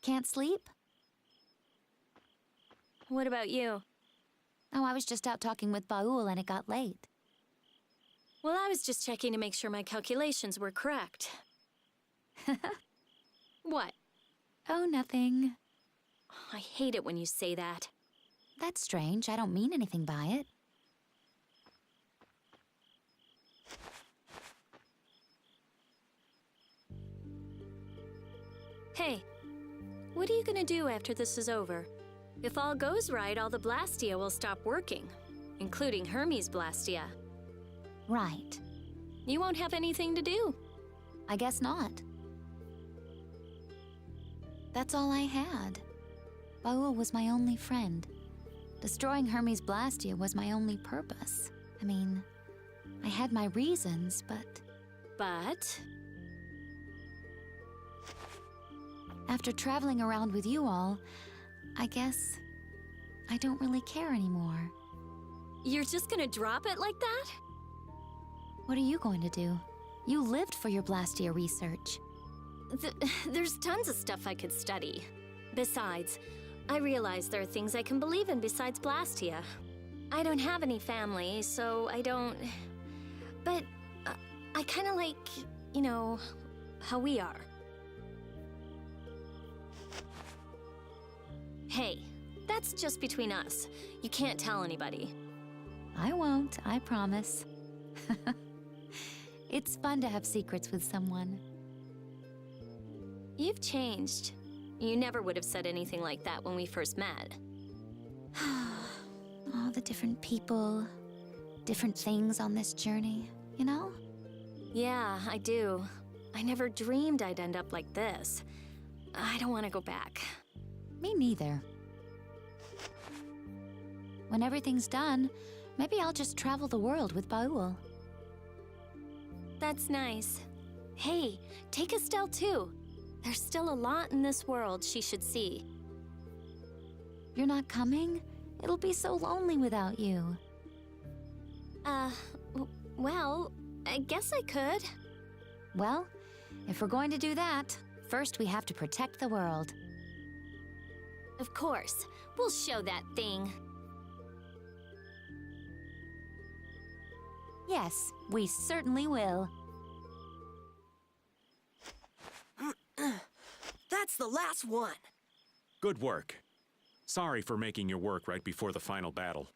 can't sleep? What about you? Oh, I was just out talking with Baul and it got late. Well, I was just checking to make sure my calculations were correct. What? Oh, nothing. I hate it when you say that. That's strange. I don't mean anything by it. Hey, what are you gonna do after this is over? If all goes right, all the Blastia will stop working, including Hermes Blastia. Right. You won't have anything to do. I guess not. That's all I had. Baul was my only friend. Destroying Hermes Blastia was my only purpose. I mean, I had my reasons, but... But? After traveling around with you all, I guess I don't really care anymore. You're just gonna drop it like that? What are you going to do? You lived for your Blastia research. There's tons of stuff I could study. Besides, I realize there are things I can believe in besides Blastia. I don't have any family, so I don't... But I kind of like, you know, how we are. Hey, that's just between us. You can't tell anybody. I won't, I promise. It's fun to have secrets with someone. You've changed. You never would have said anything like that when we first met. All the different people, different things on this journey, you know? Yeah, I do. I never dreamed I'd end up like this. I don't want to go back. Me neither. When everything's done, maybe I'll just travel the world with Baul. That's nice. Hey, take Estelle too. There's still a lot in this world she should see. You're not coming? It'll be so lonely without you. Well, I guess I could. Well, if we're going to do that, first we have to protect the world. Of course. We'll show that thing. Yes, we certainly will. That's the last one. Good work. Sorry for making your work right before the final battle.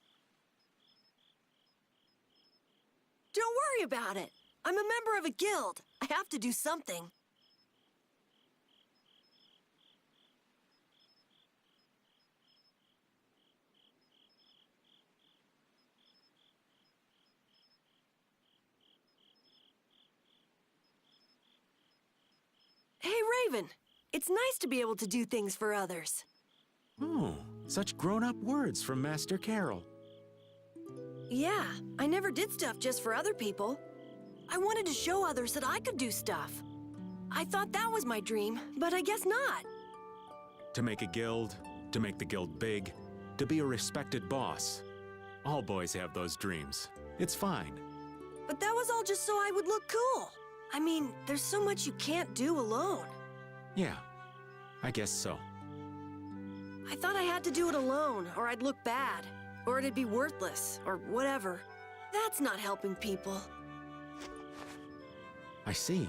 Don't worry about it. I'm a member of a guild. I have to do something. Hey, Raven. It's nice to be able to do things for others. Oh, such grown-up words from Master Carol. Yeah, I never did stuff just for other people. I wanted to show others that I could do stuff. I thought that was my dream, but I guess not. To make a guild, to make the guild big, to be a respected boss. All boys have those dreams. It's fine. But that was all just so I would look cool. I mean, there's so much you can't do alone. Yeah, I guess so. I thought I had to do it alone, or I'd look bad, or it'd be worthless, or whatever. That's not helping people. I see.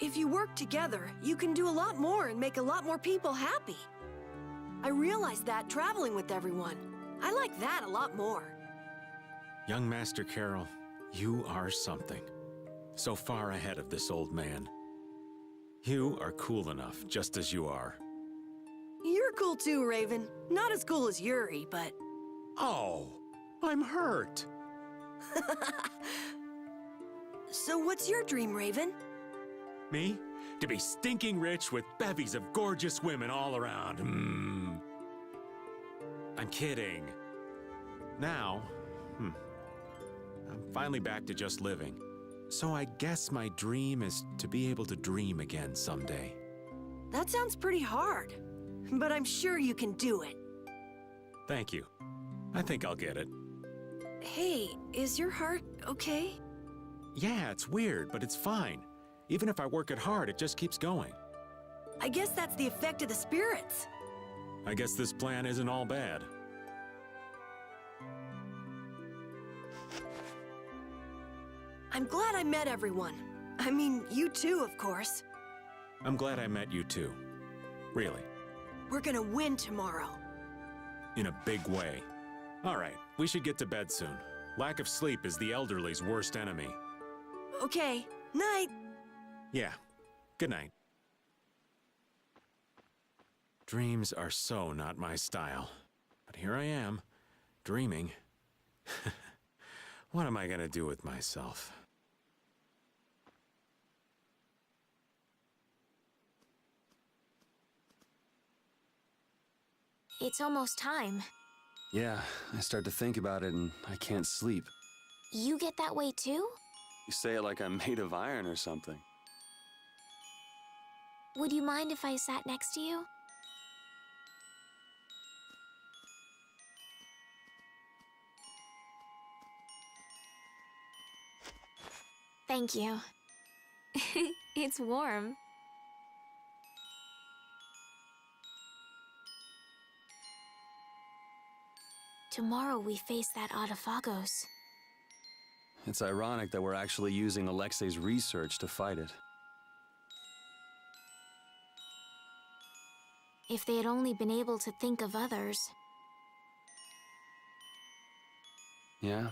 If you work together, you can do a lot more and make a lot more people happy. I realized that traveling with everyone. I like that a lot more. Young Master Carol, you are something. So far ahead of this old man. You are cool enough, just as you are. You're cool too, Raven. Not as cool as Yuri, but... Oh, I'm hurt. So what's your dream, Raven? Me? To be stinking rich with bevies of gorgeous women all around. I'm kidding. Now, I'm finally back to just living. So I guess my dream is to be able to dream again someday. That sounds pretty hard, but I'm sure you can do it. Thank you. I think I'll get it. Hey, is your heart okay? Yeah, it's weird, but it's fine. Even if I work it hard, it just keeps going. I guess that's the effect of the spirits. I guess this plan isn't all bad. I'm glad I met everyone. I mean, you too, of course. I'm glad I met you too. Really. We're gonna win tomorrow. In a big way. All right, we should get to bed soon. Lack of sleep is the elderly's worst enemy. Okay, night. Yeah, good night. Dreams are so not my style. But here I am, dreaming. What am I gonna do with myself? It's almost time. Yeah, I start to think about it and I can't sleep. You get that way too? You say it like I'm made of iron or something. Would you mind if I sat next to you? Thank you. It's warm. Tomorrow we face that Autophagos. It's ironic that we're actually using Alexei's research to fight it. If they had only been able to think of others. Yeah,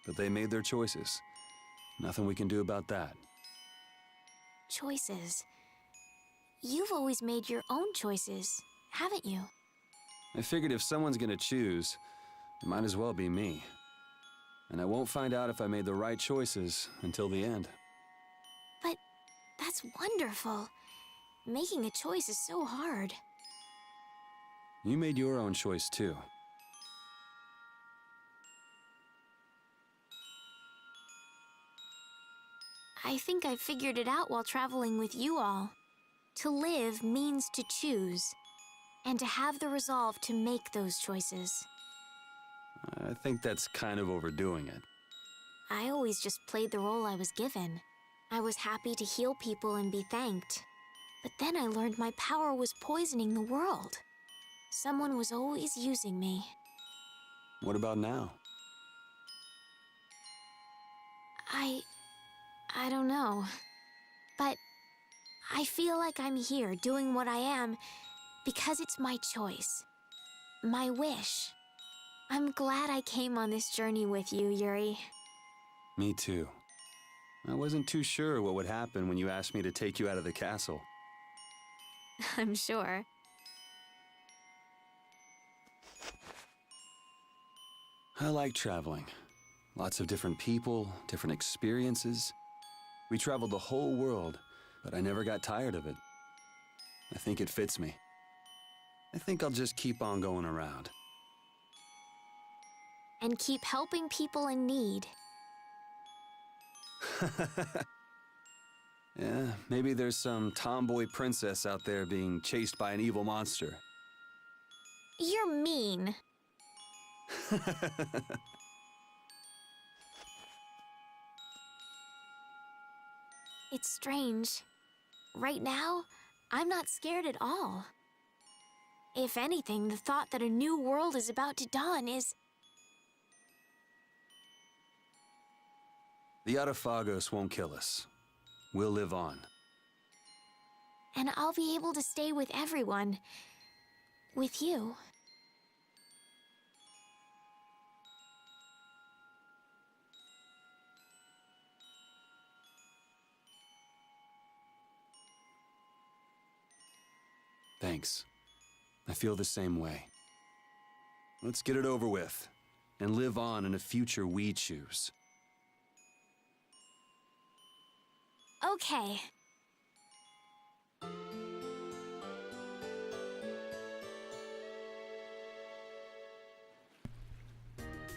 but they made their choices. Nothing we can do about that. Choices. You've always made your own choices, haven't you? I figured if someone's gonna choose, it might as well be me. And I won't find out if I made the right choices until the end. But that's wonderful. Making a choice is so hard. You made your own choice too. I think I figured it out while traveling with you all. To live means to choose, and to have the resolve to make those choices. I think that's kind of overdoing it. I always just played the role I was given. I was happy to heal people and be thanked. But then I learned my power was poisoning the world. Someone was always using me. What about now? I don't know. But I feel like I'm here doing what I am because it's my choice. My wish. I'm glad I came on this journey with you, Yuri. Me too. I wasn't too sure what would happen when you asked me to take you out of the castle. I'm sure. I like traveling. Lots of different people, different experiences. We traveled the whole world, but I never got tired of it. I think it fits me. I think I'll just keep on going around. And keep helping people in need. Yeah, maybe there's some tomboy princess out there being chased by an evil monster. You're mean. It's strange. Right now, I'm not scared at all. If anything, the thought that a new world is about to dawn is... The Autophagos won't kill us. We'll live on. And I'll be able to stay with everyone. With you. Thanks. I feel the same way. Let's get it over with, and live on in a future we choose. Okay.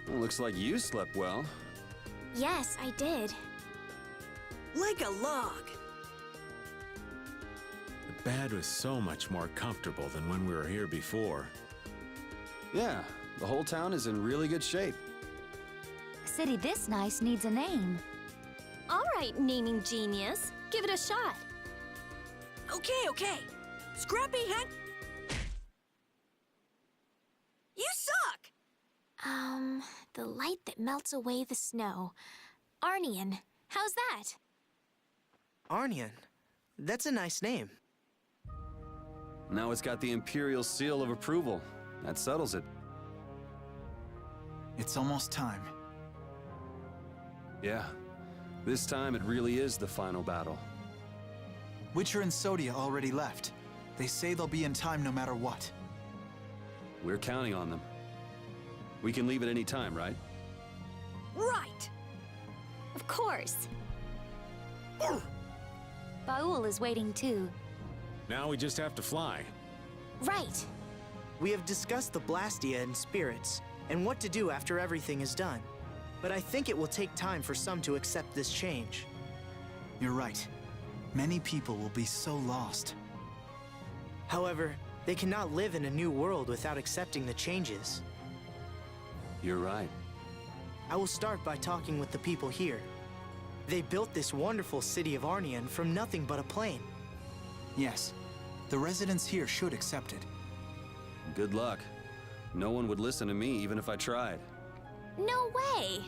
Well, looks like you slept well. Yes, I did. Like a log. The bed was so much more comfortable than when we were here before. Yeah, the whole town is in really good shape. A city this nice needs a name. All right, naming genius. Give it a shot. Okay, okay. Scrappy Hank... You suck! The light that melts away the snow. Arnian, how's that? Arnian? That's a nice name. Now it's got the Imperial seal of approval. That settles it. It's almost time. Yeah. This time it really is the final battle. Witcher and Sodia already left. They say they'll be in time no matter what. We're counting on them. We can leave at any time, right? Right! Of course. Baul is waiting too. Now we just have to fly. Right. We have discussed the Blastia and spirits, and what to do after everything is done. But I think it will take time for some to accept this change. You're right. Many people will be so lost. However, they cannot live in a new world without accepting the changes. You're right. I will start by talking with the people here. They built this wonderful city of Arnian from nothing but a plain. Yes. The residents here should accept it. Good luck. No one would listen to me even if I tried. No way!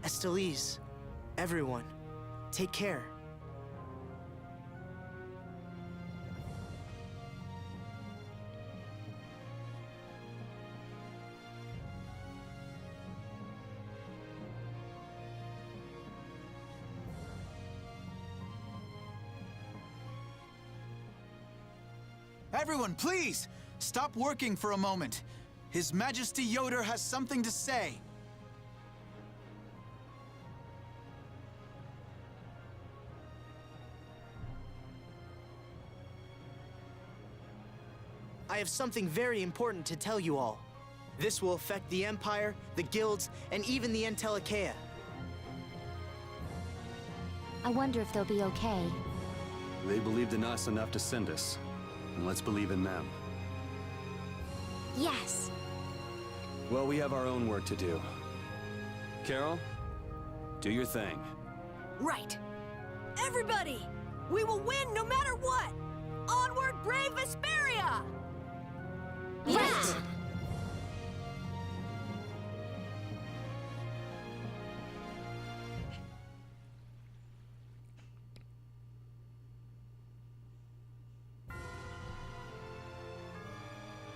Estelise, everyone, take care. Everyone, please! Stop working for a moment. His Majesty Yoder has something to say. I have something very important to tell you all. This will affect the Empire, the guilds, and even the Entelekea. I wonder if they'll be okay. They believed in us enough to send us. And let's believe in them. Yes. Well, we have our own work to do. Carol, do your thing. Right. Everybody! We will win no matter what! Onward, brave Vesperia! Right!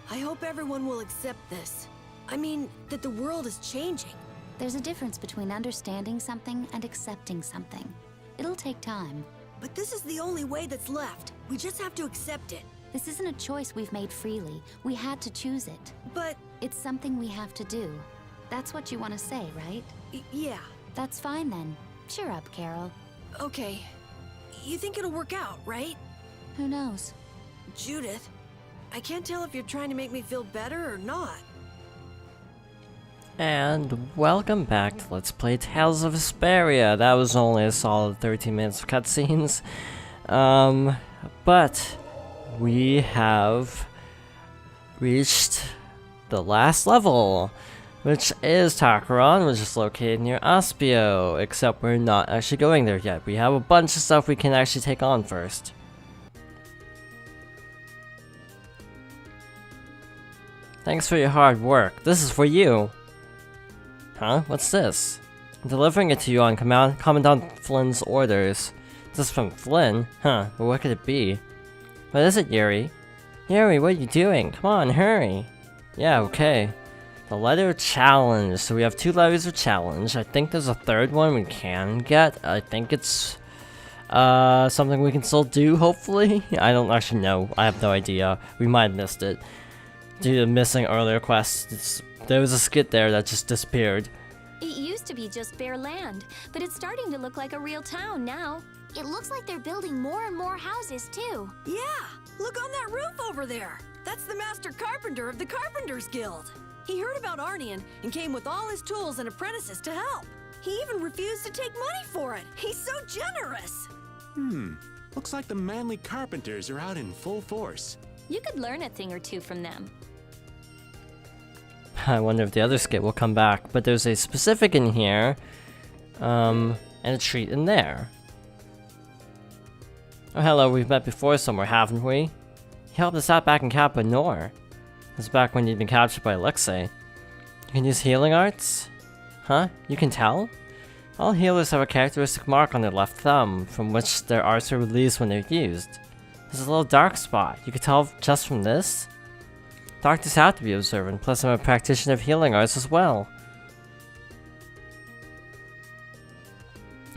I hope everyone will accept this. I mean, that the world is changing. There's a difference between understanding something and accepting something. It'll take time. But this is the only way that's left. We just have to accept it. This isn't a choice we've made freely. We had to choose it. But, It's something we have to do. That's what you want to say, right? yeah, That's fine then. Cheer up, Carol. okay. You think it'll work out, right? Who knows? Judith, I can't tell if you're trying to make me feel better or not. And welcome back to Let's Play Tales of Vesperia. That was only a solid 13 minutes of cutscenes. But we have reached the last level, which is Takaron, which is located near Aspio, except we're not actually going there yet. We have a bunch of stuff we can actually take on first. Thanks for your hard work. This is for you. Huh? What's this? I'm delivering it to you on Commandant Flynn's orders. This is from Flynn? Huh, but what could it be? What is it, Yuri? Yuri, what are you doing? Come on, hurry. Yeah, okay. The letter challenge. So we have 2 letters of challenge. I think there's a third one we can get. I think it's something we can still do, hopefully. I don't actually know. I have no idea. We might have missed it due to missing earlier quests. There was a skit there that just disappeared. It used to be just bare land, but it's starting to look like a real town now. It looks like they're building more and more houses, too. Yeah, look on that roof over there. That's the master carpenter of the Carpenters Guild. He heard about Arnian and came with all his tools and apprentices to help. He even refused to take money for it. He's so generous. Looks like the manly carpenters are out in full force. You could learn a thing or two from them. I wonder if the other skit will come back, but there's a specific in here, and a treat in there. Oh hello, we've met before somewhere, haven't we? He helped us out back in Kappa Nor. This was back when you'd been captured by Alexei. You can use healing arts? Huh? You can tell? All healers have a characteristic mark on their left thumb, from which their arts are released when they're used. There's a little dark spot. You could tell just from this? Doctors have to be observant, plus I'm a practitioner of healing arts as well.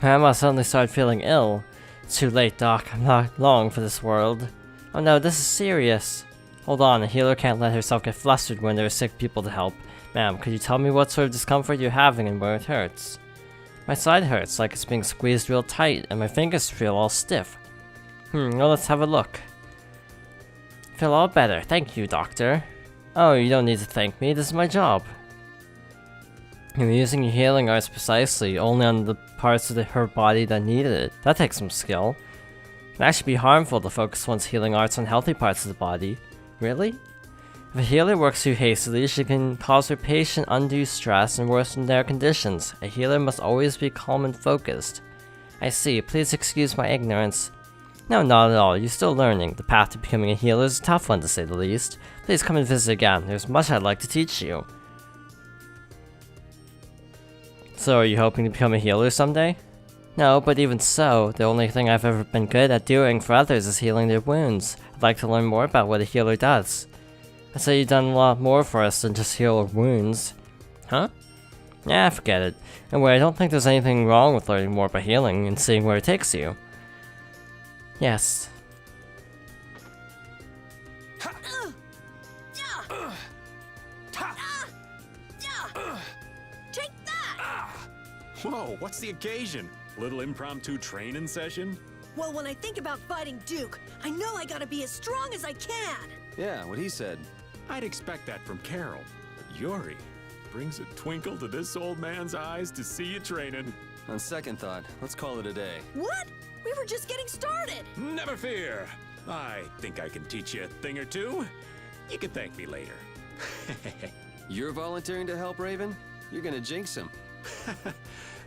Grandma suddenly started feeling ill. It's too late, Doc. I'm not long for this world. Oh no, this is serious. Hold on, a healer can't let herself get flustered when there are sick people to help. Ma'am, could you tell me what sort of discomfort you're having and where it hurts? My side hurts, like it's being squeezed real tight, and my fingers feel all stiff. Well, let's have a look. I feel all better, thank you, doctor. Oh, you don't need to thank me, this is my job. You're using your healing arts precisely, only on the parts of her body that needed it. That takes some skill. It can actually be harmful to focus one's healing arts on healthy parts of the body. Really? If a healer works too hastily, she can cause her patient undue stress and worsen their conditions. A healer must always be calm and focused. I see, please excuse my ignorance. No, not at all, you're still learning. The path to becoming a healer is a tough one to say the least. Please come and visit again, there's much I'd like to teach you. So, are you hoping to become a healer someday? No, but even so, the only thing I've ever been good at doing for others is healing their wounds. I'd like to learn more about what a healer does. I'd say you've done a lot more for us than just heal our wounds. Huh? Yeah, forget it. Anyway, I don't think there's anything wrong with learning more about healing and seeing where it takes you. Yes. Take that! Whoa, what's the occasion? Little impromptu training session? Well, when I think about fighting Duke, I know I gotta be as strong as I can! Yeah, what he said. I'd expect that from Carol. But Yuri brings a twinkle to this old man's eyes to see you training. On second thought, let's call it a day. What? We were just getting started! Never fear. I think I can teach you a thing or two. You can thank me later. You're volunteering to help, Raven? You're gonna jinx him.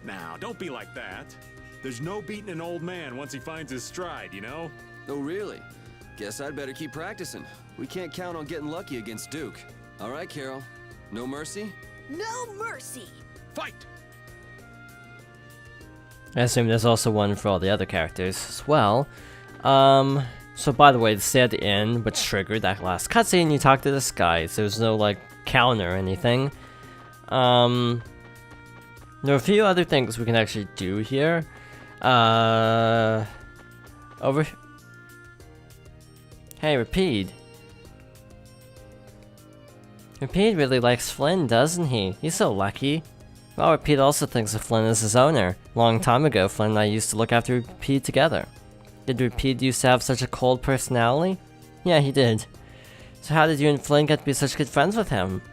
Now, don't be like that. There's no beating an old man once he finds his stride, you know? Oh, really? Guess I'd better keep practicing. We can't count on getting lucky against Duke. All right, Carol. No mercy? No mercy! Fight! I assume there's also one for all the other characters as well. So by the way, to stay at the end, which triggered that last cutscene, you talk to this guy. So there's no, like, counter or anything. There are a few other things we can actually do here. Hey, Rapide. Rapide really likes Flynn, doesn't he? He's so lucky. Well, Rapide also thinks of Flynn as his owner. Long time ago, Flynn and I used to look after Rapide together. Did Rapide used to have such a cold personality? Yeah, he did. So how did you and Flynn get to be such good friends with him?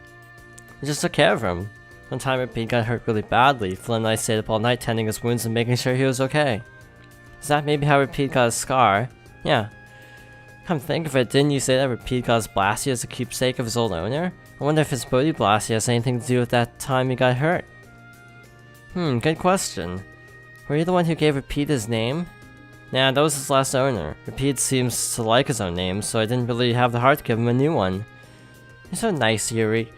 We just took care of him. One time Rapide got hurt really badly. Flynn and I stayed up all night tending his wounds and making sure he was okay. Is that maybe how Rapide got his scar? Yeah. Come think of it, didn't you say that Rapide got his Blasty as a keepsake of his old owner? I wonder if his Bodhi Blasty has anything to do with that time he got hurt. Good question. Were you the one who gave Rapide his name? Nah, that was his last owner. Rapide seems to like his own name, so I didn't really have the heart to give him a new one. You're so nice, Yuri.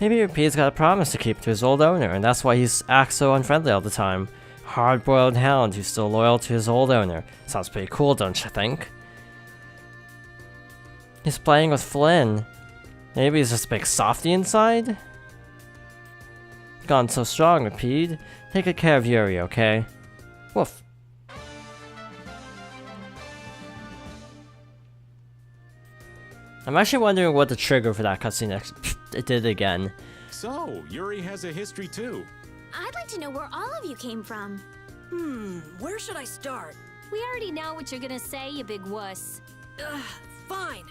Maybe Rapide's got a promise to keep to his old owner, and that's why he's acts so unfriendly all the time. Hard-boiled hound who's still loyal to his old owner. Sounds pretty cool, don't you think? He's playing with Flynn. Maybe he's just a big softy inside? Gone so strong, Rapide. Take good care of Yuri, okay? Woof. I'm actually wondering what the trigger for that cutscene it did again. So, Yuri has a history too. I'd like to know where all of you came from. Where should I start? We already know what you're gonna say, you big wuss. Fine.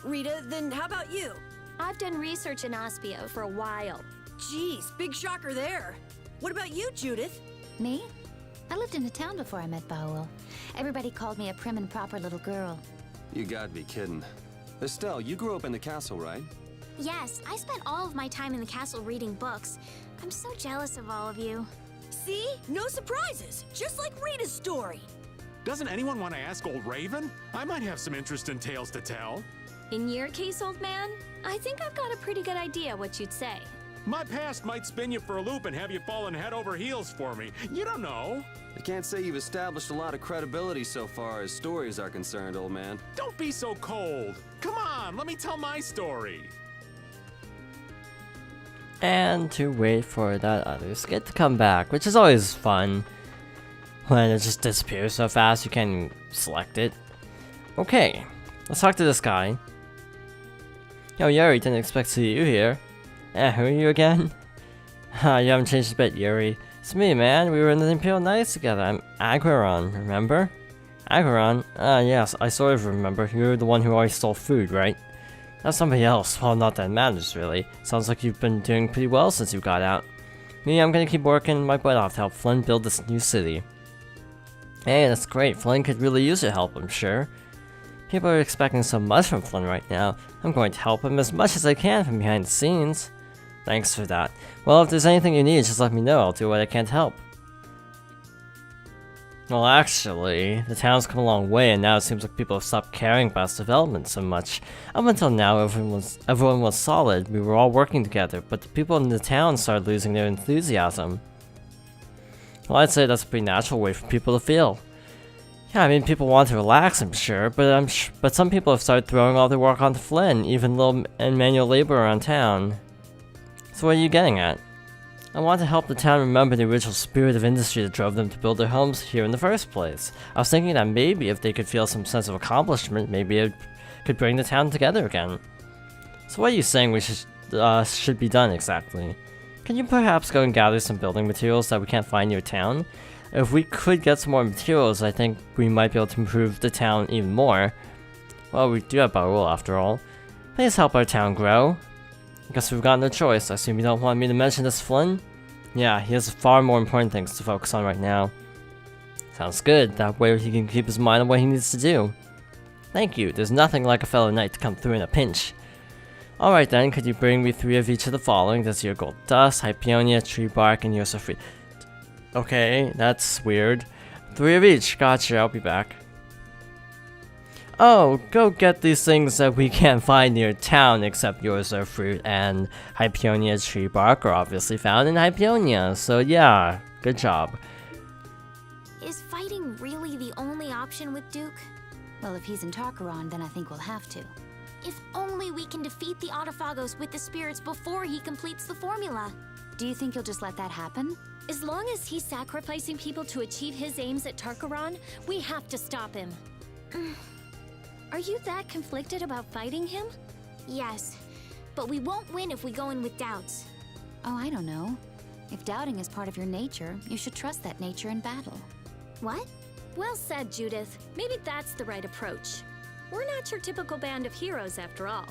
Rita, then how about you? I've done research in Aspia for a while. Jeez, big shocker there. What about you, Judith? Me? I lived in the town before I met Baul. Everybody called me a prim and proper little girl. You gotta be kidding. Estelle, you grew up in the castle, right? Yes, I spent all of my time in the castle reading books. I'm so jealous of all of you. See? No surprises. Just like Rita's story. Doesn't anyone want to ask old Raven? I might have some interesting tales to tell. In your case, old man, I think I've got a pretty good idea what you'd say. My past might spin you for a loop and have you falling head over heels for me. You don't know. I can't say you've established a lot of credibility so far as stories are concerned, old man. Don't be so cold. Come on, let me tell my story. And to wait for that other skit to come back, which is always fun. When it just disappears so fast you can't even select it. Okay, let's talk to this guy. Yo, Yuri, didn't expect to see you here. Who are you again? You haven't changed a bit, Yuri. It's me, man. We were in the Imperial Knights together. I'm Aguiron, remember? Aguiron? Yes, I sort of remember. You're the one who always stole food, right? That's somebody else. Well, not that it matters, really. Sounds like you've been doing pretty well since you got out. Me, I'm gonna keep working my butt off to help Flynn build this new city. Hey, that's great. Flynn could really use your help, I'm sure. People are expecting so much from Flynn right now. I'm going to help him as much as I can from behind the scenes. Thanks for that. Well, if there's anything you need, just let me know. I'll do what I can to help. Well, actually, the town's come a long way, and now it seems like people have stopped caring about its development so much. Up until now, everyone was solid. We were all working together, but the people in the town started losing their enthusiasm. Well, I'd say that's a pretty natural way for people to feel. Yeah, I mean, people want to relax, I'm sure, but some people have started throwing all their work onto Flynn, even little and manual labor around town. So what are you getting at? I want to help the town remember the original spirit of industry that drove them to build their homes here in the first place. I was thinking that maybe if they could feel some sense of accomplishment, maybe it could bring the town together again. So what are you saying we should be done exactly? Can you perhaps go and gather some building materials that we can't find near town? If we could get some more materials, I think we might be able to improve the town even more. Well, we do have Barul after all. Please help our town grow. I guess we've got no choice. I assume you don't want me to mention this, Flynn? Yeah, he has far more important things to focus on right now. Sounds good. That way he can keep his mind on what he needs to do. Thank you. There's nothing like a fellow knight to come through in a pinch. Alright then, could you bring me 3 of each of the following? That's your gold dust, Hypeonia, tree bark, and you're so free. Okay, that's weird. 3 of each. Gotcha, I'll be back. Oh, go get these things that we can't find near town except yours are fruit and Hypeonia tree bark are obviously found in Hypeonia, so yeah, good job. Is fighting really the only option with Duke? Well, if he's in Tarkaron, then I think we'll have to. If only we can defeat the Autophagos with the spirits before he completes the formula. Do you think you'll just let that happen? As long as he's sacrificing people to achieve his aims at Tarkaron, we have to stop him. Are you that conflicted about fighting him? Yes, but we won't win if we go in with doubts. Oh, I don't know. If doubting is part of your nature, you should trust that nature in battle. What? Well said, Judith. Maybe that's the right approach. We're not your typical band of heroes after all.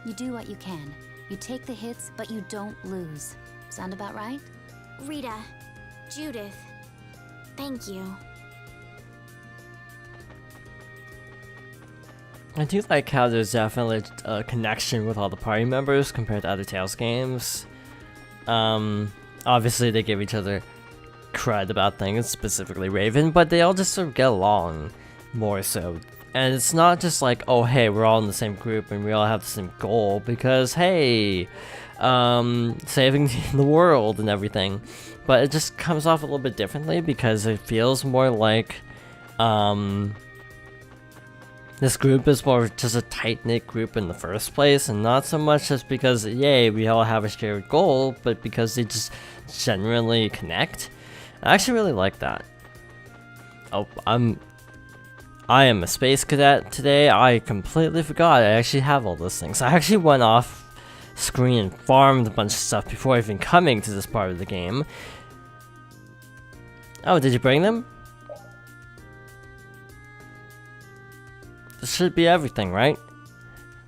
You do what you can. You take the hits, but you don't lose. Sound about right? Rita, Judith, thank you. I do like how there's definitely a connection with all the party members compared to other Tales games. Obviously they give each other cred about things, specifically Raven, but they all just sort of get along more so. And it's not just like, oh hey, we're all in the same group and we all have the same goal, because hey, saving the world and everything. But it just comes off a little bit differently because it feels more like, this group is more just a tight-knit group in the first place, and not so much just because, yay, we all have a shared goal, but because they just genuinely connect. I actually really like that. Oh, I am a space cadet today. I completely forgot I actually have all those things. I actually went off screen and farmed a bunch of stuff before even coming to this part of the game. Oh, did you bring them? This should be everything, right?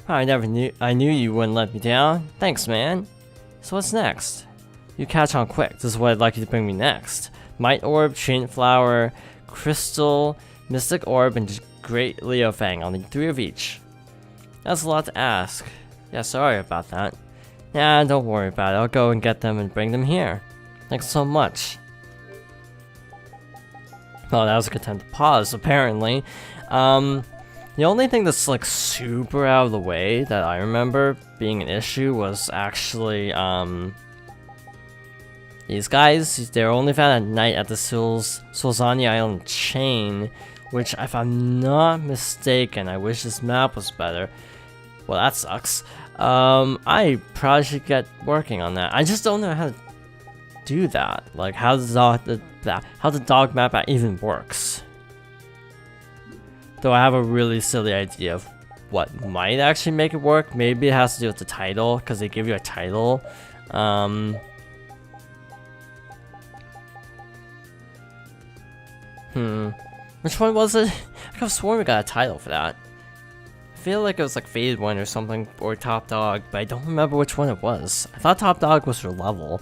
I knew you wouldn't let me down. Thanks, man. So what's next? You catch on quick. This is what I'd like you to bring me next. Might Orb, Trinity Flower, Crystal, Mystic Orb, and Great Leo Fang. I'll need 3 of each. That's a lot to ask. Yeah, sorry about that. Nah, don't worry about it. I'll go and get them and bring them here. Thanks so much. Oh, that was a good time to pause, apparently. The only thing that's like super out of the way that I remember being an issue was actually, these guys. They're only found at night at the Solzani Island chain, which, if I'm not mistaken, I wish this map was better. Well, that sucks. I probably should get working on that. I just don't know how to do that. Like, how the dog map even works. Though I have a really silly idea of what might actually make it work. Maybe it has to do with the title, because they give you a title. Which one was it? I could have sworn we got a title for that. I feel like it was like Faded One or something, or Top Dog, but I don't remember which one it was. I thought Top Dog was for level.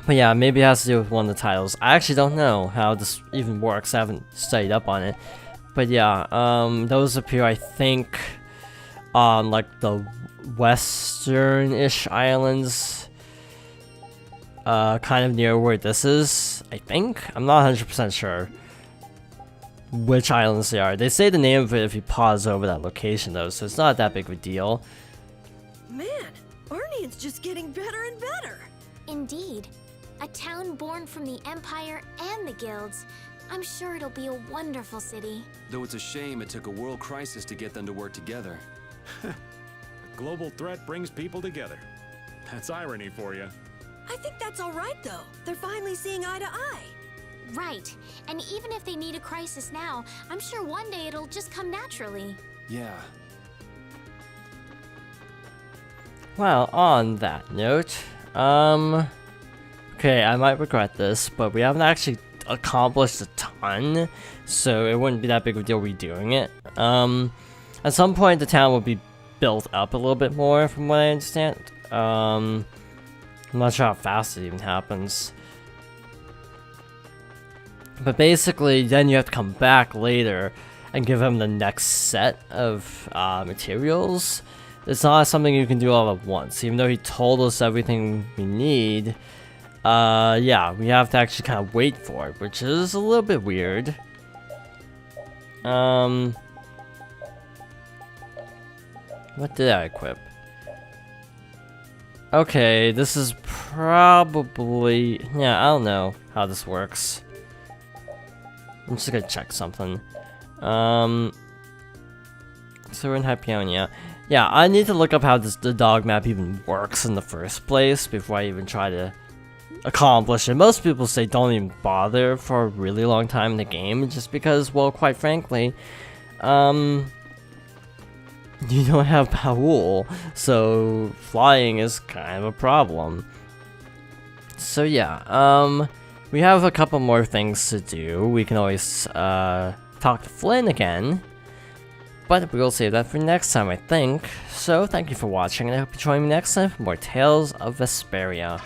But yeah, maybe it has to do with one of the titles. I actually don't know how this even works. I haven't studied up on it. But yeah, those appear, I think, on like the western-ish islands. Kind of near where this is, I think. I'm not 100% sure which islands they are. They say the name of it if you pause over that location, though, so it's not that big of a deal. Man, Arnian's just getting better and better. Indeed. A town born from the Empire and the guilds. I'm sure it'll be a wonderful city. Though it's a shame it took a world crisis to get them to work together. A global threat brings people together. That's irony for you. I think that's all right, though. They're finally seeing eye to eye. Right. And even if they need a crisis now, I'm sure one day it'll just come naturally. Yeah. Well, on that note, okay, I might regret this, but we haven't actually accomplished a ton, so it wouldn't be that big of a deal redoing it. At some point, the town will be built up a little bit more, from what I understand. I'm not sure how fast it even happens. But basically, then you have to come back later and give him the next set of materials. It's not something you can do all at once, even though he told us everything we need. Yeah, we have to actually kind of wait for it, which is a little bit weird. What did I equip? Okay, this is probably... yeah, I don't know how this works. I'm just gonna check something. So we're in Hypionia. Yeah, I need to look up how the dog map even works in the first place before I even try to accomplish it. Most people say don't even bother for a really long time in the game, just because, well, quite frankly, you don't have Paul, so flying is kind of a problem. So yeah, we have a couple more things to do. We can always talk to Flynn again, but we'll save that for next time, I think. So thank you for watching, and I hope you join me next time for more Tales of Vesperia.